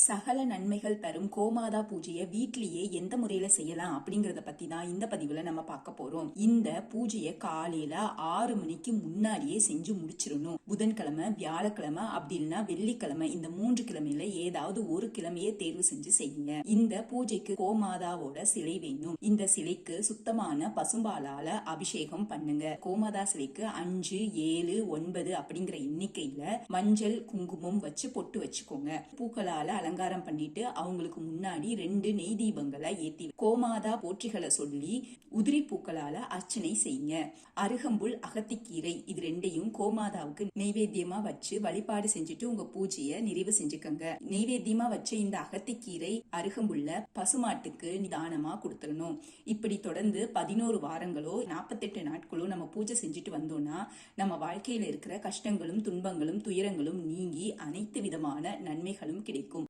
சகல நன்மைகள் தரும் கோமாதா பூஜையை வீட்லயே எந்த முறையில செய்யலாம் அப்படிங்கறத பத்தி தான் இந்த பதிவுல நம்ம பார்க்க போறோம். இந்த பூஜையை காலையில 6 மணிக்கு முன்னாடியே செஞ்சு முடிச்சிடணும். புதன்கிழமை, வியாழக்கிழமை, அப்படி இல்லைன்னா வெள்ளிக்கிழமை, இந்த 3 கிழமையில ஏதாவது ஒரு கிழமையே தேர்வு செஞ்சு செய்யுங்க. இந்த பூஜைக்கு கோமாதாவோட சிலை வேணும். இந்த சிலைக்கு சுத்தமான பசும்பாலால அபிஷேகம் பண்ணுங்க. கோமாதா சிலைக்கு 5, 7, 9 அப்படிங்கிற எண்ணிக்கையில மஞ்சள் குங்குமம் வச்சு பொட்டு வச்சுக்கோங்க. பூக்களால அலங்காரம் பண்ணிட்டு அவங்களுக்கு முன்னாடி 2 நெய் தீபங்களை ஏத்தி கோமாதா போற்றிகளை சொல்லி உதிரி பூக்களால அர்ச்சனை செய்யுங்க. அருகம்புல், அகத்திக்கீரை இது ரெண்டையும் கோமாதாவுக்கு நெய்வேத்தியமா வச்சு வழிபாடு செஞ்சுட்டு உங்க பூஜையை நிறைவு செஞ்சுக்கோங்க. நெய்வேத்தியமா வச்ச இந்த அகத்திக்கீரை, அருகம்புல்ல பசுமாட்டுக்கு தானமா கொடுத்துடணும். இப்படி தொடர்ந்து 11 வாரங்களோ 48 நாட்களோ நம்ம பூஜை செஞ்சுட்டு வந்தோம்னா நம்ம வாழ்க்கையில இருக்கிற கஷ்டங்களும் துன்பங்களும் துயரங்களும் நீங்கி அனைத்து விதமான நன்மைகளும் கிடைக்கும்.